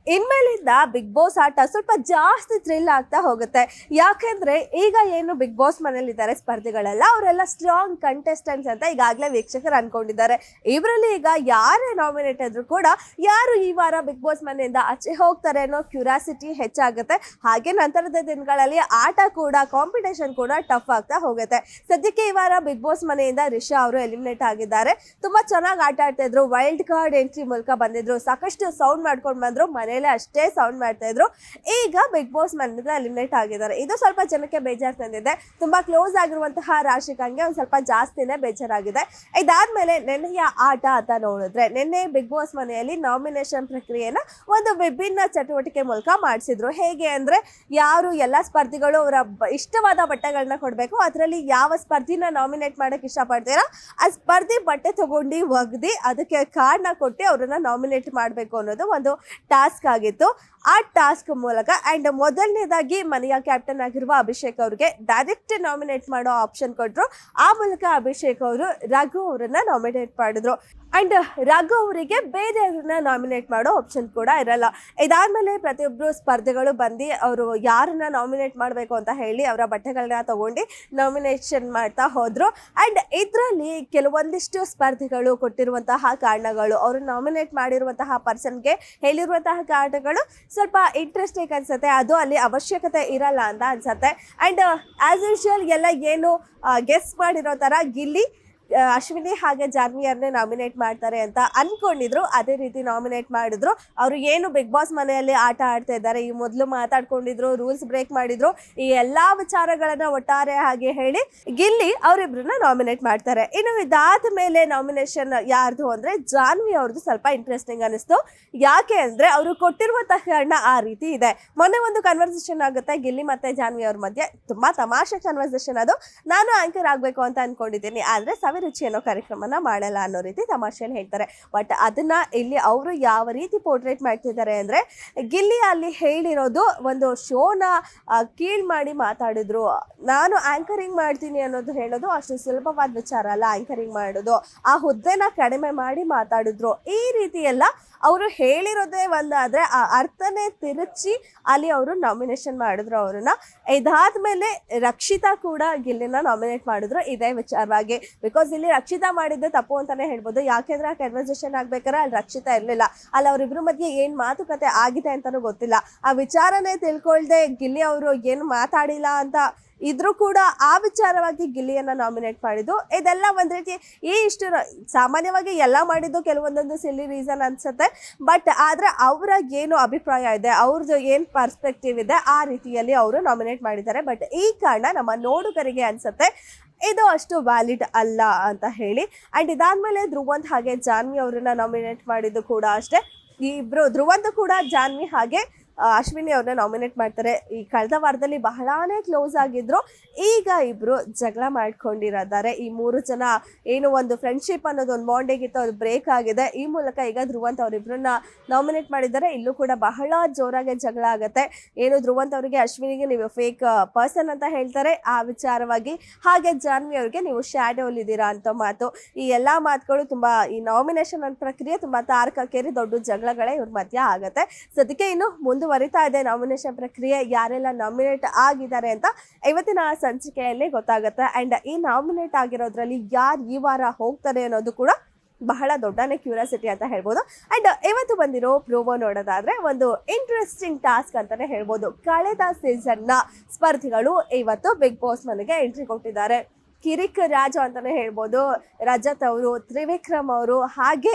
ಇನ್ಮೇಲಿಂದ big boss ಆಟ ಸ್ವಲ್ಪ ಜಾಸ್ತಿ ಥ್ರಿಲ್ ಆಗ್ತಾ ಹೋಗುತ್ತೆ. ಯಾಕೆಂದ್ರೆ ಈಗ ಏನು ಬಿಗ್ ಬಾಸ್ ಮನೇಲಿದ್ದಾರೆ ಸ್ಪರ್ಧಿಗಳೆಲ್ಲ, ಅವರೆಲ್ಲ ಸ್ಟ್ರಾಂಗ್ ಕಂಟೆಸ್ಟೆಂಟ್ಸ್ ಅಂತ ಈಗಾಗಲೇ ವೀಕ್ಷಕರು ಅನ್ಕೊಂಡಿದ್ದಾರೆ. ಇವರಲ್ಲಿ ಈಗ ಯಾರೇ ನಾಮಿನೇಟ್ ಆದ್ರೂ ಕೂಡ ಯಾರು ಈ ವಾರ ಬಿಗ್ ಬಾಸ್ ಮನೆಯಿಂದ ಆಚೆ ಹೋಗ್ತಾರೆ ಅನ್ನೋ ಕ್ಯೂರಿಯಾಸಿಟಿ ಹೆಚ್ಚಾಗುತ್ತೆ. ಹಾಗೆ ನಂತರದ ದಿನಗಳಲ್ಲಿ ಆಟ ಕೂಡ, ಕಾಂಪಿಟೇಷನ್ ಕೂಡ ಟಫ್ ಆಗ್ತಾ ಹೋಗುತ್ತೆ. ಸದ್ಯಕ್ಕೆ ಈ ವಾರ ಬಿಗ್ ಬಾಸ್ ಮನೆಯಿಂದ ರಿಷಾ ಅವರು ಎಲಿಮಿನೇಟ್ ಆಗಿದ್ದಾರೆ. ತುಂಬಾ ಚೆನ್ನಾಗಿ ಆಟ ಆಡ್ತಾ ಇದ್ರು, ವೈಲ್ಡ್ ಕಾರ್ಡ್ ಎಂಟ್ರಿ ಮೂಲಕ ಬಂದಿದ್ರು, ಸಾಕಷ್ಟು ಸೌಂಡ್ ಮಾಡ್ಕೊಂಡು ಬಂದ್ರು, ಮನೆಯಲ್ಲಿ ಅಷ್ಟೇ ಸೌಂಡ್ ಮಾಡ್ತಾ ಇದ್ರು. ಈಗ ಬಿಗ್ ಬಾಸ್ ಮನೆಯಿಂದ ಎಲಿಮಿನೇಟ್ ಆಗಿದ್ದಾರೆ. ಇದು ಸ್ವಲ್ಪ ಜನಕ್ಕೆ ಬೇಜಾರು ತಂದಿದೆ. ತುಂಬಾ ಕ್ಲೋಸ್ ಆಗಿರುವಂತಹ ರಾಶಿಕಾಂಗೆ ಒಂದು ಸ್ವಲ್ಪ ಜಾಸ್ತಿನೇ ಬೇಜಾರಾಗಿದೆ. ಇದಾದ್ಮೇಲೆ ನಿನ್ನೆಯ ಆಟ ಅಂತ ನೋಡಿದ್ರೆ, ನಿನ್ನೆ ಬಿಗ್ ಬಾಸ್ ಮನೆಯಲ್ಲಿ ನಾಮಿನೇಷನ್ ಪ್ರಕ್ರಿಯೆನ ಒಂದು ವಿಭಿನ್ನ ಚಟುವಟಿಕೆ ಮೂಲಕ ಮಾಡಿಸಿದ್ರು. ಹೇಗೆ ಅಂದ್ರೆ, ಯಾರು ಎಲ್ಲ ಸ್ಪರ್ಧಿಗಳು ಅವರ ಇಷ್ಟವಾದ ಬಟ್ಟೆಗಳನ್ನ ಕೊಡಬೇಕು, ಅದರಲ್ಲಿ ಯಾವ ಸ್ಪರ್ಧಿನ ನಾಮಿನೇಟ್ ಮಾಡಕ್ ಇಷ್ಟಪಡ್ತೀರಾ ಆ ಸ್ಪರ್ಧಿ ಬಟ್ಟೆ ತಗೊಂಡು ಒಗ್ದಿ ಅದಕ್ಕೆ ಕಾರ್ಡ್ನ ಕೊಟ್ಟು ಅವ್ರನ್ನ ನಾಮಿನೇಟ್ ಮಾಡಬೇಕು ಅನ್ನೋದು ಒಂದು ಟಾಸ್ಕ್ ಆಗಿತ್ತು. ಆ ಟಾಸ್ಕ್ ಮೂಲಕ ಅಂಡ್ ಮೊದಲನೇದಾಗಿ ಮನೆಯ ಕ್ಯಾಪ್ಟನ್ ಆಗಿರುವ ಅಭಿಷೇಕ್ ಅವ್ರಿಗೆ ಡೈರೆಕ್ಟ್ ನಾಮಿನೇಟ್ ಮಾಡೋ ಆಪ್ಷನ್ ಕೊಟ್ಟರು. ಆ ಮೂಲಕ ಅಭಿಷೇಕ್ ಅವರು ರಘು ಅವರನ್ನ ನಾಮಿನೇಟ್ ಮಾಡಿದ್ರು. ಅಂಡ್ ರಘು ಅವರಿಗೆ ಬೇರೆಯವ್ರನ್ನ ನಾಮಿನೇಟ್ ಮಾಡೋ ಆಪ್ಷನ್ ಕೂಡ ಇರಲ್ಲ. ಇದಾದ್ಮೇಲೆ ಪ್ರತಿಯೊಬ್ಬರು ಸ್ಪರ್ಧಿಗಳು ಬಂದು ಅವರು ಯಾರನ್ನ ನಾಮಿನೇಟ್ ಮಾಡಬೇಕು ಅಂತ ಹೇಳಿ ಅವರ ಬಟ್ಟೆಗಳನ್ನ ತಗೊಂಡು ನಾಮಿನೇಷನ್ ಮಾಡ್ತಾ ಹೋದ್ರು. ಅಂಡ್ ಇದರಲ್ಲಿ ಕೆಲವೊಂದಿಷ್ಟು ಸ್ಪರ್ಧಿಗಳು ಕೊಟ್ಟಿರುವಂತಹ ಕಾರಣಗಳು, ಅವರು ನಾಮಿನೇಟ್ ಮಾಡಿರುವಂತಹ ಪರ್ಸನ್ಗೆ ಹೇಳಿರುವಂತಹ ಕಾರಣಗಳು ಸ್ವಲ್ಪ ಇಂಟ್ರೆಸ್ಟಿಂಗ್ ಅನ್ಸುತ್ತೆ. ಅದು ಅಲ್ಲಿ ಅವಶ್ಯಕತೆ ಇರಲ್ಲ ಅಂತ ಅನ್ಸುತ್ತೆ. ಅಂಡ್ ಆಸ್ ಯೂಶುವಲ್ ಎಲ್ಲ ಏನು ಗೆಸ್ ಮಾಡಿರೋ ತರ ಗಿಲ್ಲಿ, ಅಶ್ವಿನಿ ಹಾಗೆ ಜಾನ್ವಿಯರ್ನೇ ನಾಮಿನೇಟ್ ಮಾಡ್ತಾರೆ ಅಂತ ಅನ್ಕೊಂಡಿದ್ರು. ಅದೇ ರೀತಿ ನಾಮಿನೇಟ್ ಮಾಡಿದ್ರು. ಅವರು ಏನು ಬಿಗ್ ಬಾಸ್ ಮನೆಯಲ್ಲಿ ಆಟ ಆಡ್ತಾ ಇದ್ದಾರೆ, ಈ ಮೊದಲು ಮಾತಾಡ್ಕೊಂಡಿದ್ರು, ರೂಲ್ಸ್ ಬ್ರೇಕ್ ಮಾಡಿದ್ರು, ಈ ಎಲ್ಲಾ ವಿಚಾರಗಳನ್ನ ಒಟ್ಟಾರೆ ಹಾಗೆ ಹೇಳಿ ಗಿಲ್ಲಿ ಅವರಿಬ್ರನ್ನ ನಾಮಿನೇಟ್ ಮಾಡ್ತಾರೆ. ಇನ್ನು ಇದಾದ ಮೇಲೆ ನಾಮಿನೇಷನ್ ಯಾರ್ದು ಅಂದ್ರೆ ಜಾನ್ವಿ ಅವ್ರದ್ದು ಸ್ವಲ್ಪ ಇಂಟ್ರೆಸ್ಟಿಂಗ್ ಅನಿಸ್ತು. ಯಾಕೆ ಅಂದ್ರೆ ಅವರು ಕೊಟ್ಟಿರುವಂತಹ ಕಾರಣ ಆ ರೀತಿ ಇದೆ. ಮೊನ್ನೆ ಒಂದು ಕನ್ವರ್ಸೇಷನ್ ಆಗುತ್ತೆ ಗಿಲ್ಲಿ ಮತ್ತೆ ಜಾನ್ವಿ ಅವ್ರ ಮಧ್ಯೆ. ತುಂಬಾ ತಮಾಷೆ ಕನ್ವರ್ಸೇಷನ್ ಅದು. ನಾನು ಆಂಕರ್ ಆಗ್ಬೇಕು ಅಂತ ಅನ್ಕೊಂಡಿದ್ದೀನಿ, ಆದ್ರೆ ರುಚಿ ಅನ್ನೋ ಕಾರ್ಯಕ್ರಮನ ಮಾಡಲ್ಲ ಅನ್ನೋ ರೀತಿ ತಮಾಷೆಯಲ್ಲಿ ಹೇಳ್ತಾರೆ. ಬಟ್ ಅದನ್ನ ಇಲ್ಲಿ ಅವರು ಯಾವ ರೀತಿ ಪೋರ್ಟ್ರೇಟ್ ಮಾಡ್ತಿದ್ದಾರೆ ಅಂದ್ರೆ, ಗಿಲ್ಲಿ ಅಲ್ಲಿ ಹೇಳಿರೋದು ಒಂದು ಶೋನ ಕೀಳ್ ಮಾಡಿ ಮಾತಾಡಿದ್ರು. ನಾನು ಆಂಕರಿಂಗ್ ಮಾಡ್ತೀನಿ ಅನ್ನೋದು ಹೇಳೋದು ಅಷ್ಟು ಸುಲಭವಾದ ವಿಚಾರ ಅಲ್ಲ. ಆಂಕರಿಂಗ್ ಮಾಡೋದು, ಆ ಹುದ್ದೆನ ಕಡಿಮೆ ಮಾಡಿ ಮಾತಾಡಿದ್ರು. ಈ ರೀತಿ ಎಲ್ಲ ಅವರು ಹೇಳಿರೋದೇ ಒಂದಾದ್ರೆ ಆ ಅರ್ಥನೇ ತಿರುಚಿ ಅಲ್ಲಿ ಅವರು ನಾಮಿನೇಷನ್ ಮಾಡಿದ್ರು ಅವ್ರನ್ನ. ಇದಾದ್ಮೇಲೆ ರಕ್ಷಿತಾ ಕೂಡ ಗಿಲ್ಲಿನ ನಾಮಿನೇಟ್ ಮಾಡಿದ್ರು ಇದೇ ವಿಚಾರವಾಗಿ. ಬಿಕಾಸ್ ಇಲ್ಲಿ ರಕ್ಷಿತಾ ಮಾಡಿದ್ದು ತಪ್ಪು ಅಂತಾನೆ ಹೇಳ್ಬೋದು. ಯಾಕೆಂದ್ರೆ ಆ ಕನ್ವರ್ಸೇಷನ್ ಆಗ್ಬೇಕಾದ್ರೆ ಅಲ್ಲಿ ರಕ್ಷಿತಾ ಇರ್ಲಿಲ್ಲ. ಅಲ್ಲಿ ಅವ್ರಿಬ್ರ ಮಧ್ಯೆ ಏನ್ ಮಾತುಕತೆ ಆಗಿದೆ ಅಂತಾನೂ ಗೊತ್ತಿಲ್ಲ. ಆ ವಿಚಾರನೇ ತಿಳ್ಕೊಳ್ದೆ ಗಿಲ್ಲಿ ಅವರು ಏನು ಮಾತಾಡಿಲ್ಲ ಅಂತ ಇದ್ರೂ ಕೂಡ ಆ ವಿಚಾರವಾಗಿ ಗಿಲ್ಲಿಯನ್ನ ನಾಮಿನೇಟ್ ಮಾಡಿದ್ದು. ಇದೆಲ್ಲ ಒಂದ್ ರೀತಿ ಇಷ್ಟು ಸಾಮಾನ್ಯವಾಗಿ ಎಲ್ಲ ಮಾಡಿದ್ದು ಕೆಲವೊಂದೊಂದು ಸಿಲ್ಲಿ ರೀಸನ್ ಅನ್ಸುತ್ತೆ. ಬಟ್ ಆದ್ರೆ ಅವರ ಏನು ಅಭಿಪ್ರಾಯ ಇದೆ, ಅವ್ರದ್ದು ಏನ್ ಪರ್ಸ್ಪೆಕ್ಟಿವ್ ಇದೆ, ಆ ರೀತಿಯಲ್ಲಿ ಅವರು ನಾಮಿನೇಟ್ ಮಾಡಿದ್ದಾರೆ. ಬಟ್ ಈ ಕಾರಣ ನಮ್ಮ ನೋಡುಗರಿಗೆ ಅನ್ಸುತ್ತೆ ಇದು ಅಷ್ಟು ವ್ಯಾಲಿಡ್ ಅಲ್ಲ ಅಂತ ಹೇಳಿ. ಅಂಡ್ ಇದಾದ್ಮೇಲೆ ಧ್ರುವಂತ್ ಹಾಗೆ ಜಾನ್ವಿ ಅವ್ರನ್ನ ನಾಮಿನೇಟ್ ಮಾಡಿದ್ದು ಕೂಡ ಅಷ್ಟೇ. ಈ ಇಬ್ರು ಧ್ರುವಂತ್ ಕೂಡ ಜಾನ್ವಿ ಹಾಗೆ ಅಶ್ವಿನಿ ಅವ್ರನ್ನ ನಾಮಿನೇಟ್ ಮಾಡ್ತಾರೆ. ಈ ಕಳೆದ ವಾರದಲ್ಲಿ ಬಹಳಾನೇ ಕ್ಲೋಸ್ ಆಗಿದ್ರು. ಈಗ ಇಬ್ರು ಜಗಳ ಮಾಡ್ಕೊಂಡಿದ್ದಾರೆ. ಈ ಮೂರು ಜನ ಏನು ಒಂದು ಫ್ರೆಂಡ್ಶಿಪ್ ಅನ್ನೋದು ಒಂದು ಬಾಂಡಿಂಗ್ ಇತ್ತು, ಅದು ಬ್ರೇಕ್ ಆಗಿದೆ. ಈ ಮೂಲಕ ಈಗ ಧ್ರುವಂತ್ ಅವರಿಬ್ರನ್ನ ನಾಮಿನೇಟ್ ಮಾಡಿದ್ದಾರೆ. ಇಲ್ಲೂ ಕೂಡ ಬಹಳ ಜೋರಾಗಿ ಜಗಳ ಆಗುತ್ತೆ. ಏನು ಧ್ರುವಂತ್ ಅವರಿಗೆ ಅಶ್ವಿನಿಗೆ ನೀವು ಫೇಕ್ ಪರ್ಸನ್ ಅಂತ ಹೇಳ್ತಾರೆ ಆ ವಿಚಾರವಾಗಿ, ಹಾಗೆ ಜಾನ್ವಿ ಅವ್ರಿಗೆ ನೀವು ಶ್ಯಾಡೋಲ್ ಇದ್ದೀರಾ ಅಂತ ಮಾತು. ಈ ಎಲ್ಲಾ ಮಾತುಗಳು ತುಂಬಾ ಈ ನಾಮಿನೇಷನ್ ಪ್ರಕ್ರಿಯೆ ತುಂಬಾ ತಾರಕಕ್ಕೇರಿ ದೊಡ್ಡ ಜಗಳಗಳೇ ಇವ್ರ ಮಧ್ಯ ಆಗತ್ತೆ. ಸದ್ಯಕ್ಕೆ ಇನ್ನು ಮುಂದುವರಿತಾ ಇದೆ ನಾಮಿನೇಷನ್ ಪ್ರಕ್ರಿಯೆ. ಯಾರೆಲ್ಲ ನಾಮಿನೇಟ್ ಆಗಿದ್ದಾರೆ ಅಂತ ಇವತ್ತಿನ ಸಂಚಿಕೆಯಲ್ಲಿ ಗೊತ್ತಾಗುತ್ತೆ. ಅಂಡ್ ಈ ನಾಮಿನೇಟ್ ಆಗಿರೋದ್ರಲ್ಲಿ ಯಾರು ಈ ವಾರ ಹೋಗ್ತಾರೆ ಅನ್ನೋದು ಕೂಡ ಬಹಳ ದೊಡ್ಡನೇ ಕ್ಯೂರಿಯಾಸಿಟಿ ಅಂತ ಹೇಳ್ಬೋದು. ಅಂಡ್ ಇವತ್ತು ಬಂದಿರೋ ಪ್ರೋಮೋ ನೋಡೋದಾದ್ರೆ ಒಂದು ಇಂಟ್ರೆಸ್ಟಿಂಗ್ ಟಾಸ್ಕ್ ಅಂತಾನೆ ಹೇಳ್ಬೋದು. ಕಳೆದ ಸೀಸನ್ನ ಸ್ಪರ್ಧಿಗಳು ಇವತ್ತು ಬಿಗ್ ಬಾಸ್ ಮನೆಗೆ ಎಂಟ್ರಿ ಕೊಟ್ಟಿದ್ದಾರೆ. ಕಿರಿಕ್ ರಾಜು ಅಂತಾನೆ ಹೇಳ್ಬೋದು. ರಜತ್ ಅವರು, ತ್ರಿವಿಕ್ರಮ್ ಅವರು, ಹಾಗೆ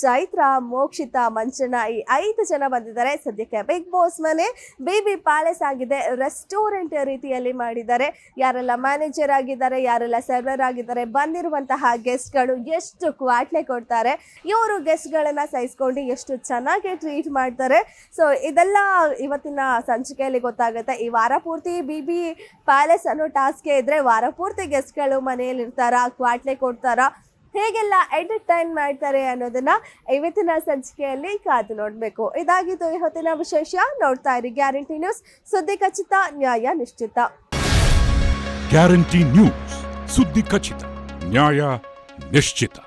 ಚೈತ್ರ, ಮೋಕ್ಷಿತಾ, ಮಂಚನ, ಈ 5 ಜನ ಬಂದಿದ್ದಾರೆ. ಸದ್ಯಕ್ಕೆ ಬಿಗ್ ಬಾಸ್ ಮನೆ ಬೇಬಿ ಪ್ಯಾಲೇಸ್ ಆಗಿದೆ. ರೆಸ್ಟೋರೆಂಟ್ ರೀತಿಯಲ್ಲಿ ಮಾಡಿದ್ದಾರೆ. ಯಾರೆಲ್ಲ ಮ್ಯಾನೇಜರ್ ಆಗಿದ್ದಾರೆ, ಯಾರೆಲ್ಲ ಸರ್ವರ್ ಆಗಿದ್ದಾರೆ, ಬಂದಿರುವಂತಹ ಗೆಸ್ಟ್ಗಳು ಎಷ್ಟು ಕ್ವಾಟ್ಲೆ ಕೊಡ್ತಾರೆ, ಇವರು ಗೆಸ್ಟ್ಗಳನ್ನ ಸಹಿಸ್ಕೊಂಡು ಎಷ್ಟು ಚೆನ್ನಾಗಿ ಟ್ರೀಟ್ ಮಾಡ್ತಾರೆ. ಸೊ ಇದೆಲ್ಲ ಇವತ್ತಿನ ಸಂಚಿಕೆಯಲ್ಲಿ ಗೊತ್ತಾಗುತ್ತೆ. ಈ ವಾರ ಪೂರ್ತಿ ಬಿಬಿ ಪ್ಯಾಲೇಸ್ ಅನ್ನೋ ಟಾಸ್ಕ್ ಇದ್ರೆ ವಾರ ಪೂರ್ತಿ ಗೆಸ್ಟ್ಗಳು ಮನೆಯಲ್ಲಿ ಇರ್ತಾರ, ಕ್ವಾಟ್ಲೆ ಕೊಡ್ತಾರ, ಹೇಗೆಲ್ಲ ಎಂಟರ್ಟೈನ್ ಮಾಡ್ತಾರೆ ಅನ್ನೋದನ್ನ ಇವತ್ತಿನ ಸಂಚಿಕೆಯಲ್ಲಿ ಕಾದು ನೋಡಬೇಕು. ಇದಾಗಿತ್ತು ಇವತ್ತಿನ ವಿಶೇಷ. ನೋಡ್ತಾ ಇರಿ ಗ್ಯಾರಂಟಿ ನ್ಯೂಸ್, ಸುದ್ದಿ ಖಚಿತ, ನ್ಯಾಯ ನಿಶ್ಚಿತ. ಗ್ಯಾರಂಟಿ ನ್ಯೂಸ್, ಸುದ್ದಿ ಖಚಿತ, ನ್ಯಾಯ ನಿಶ್ಚಿತ.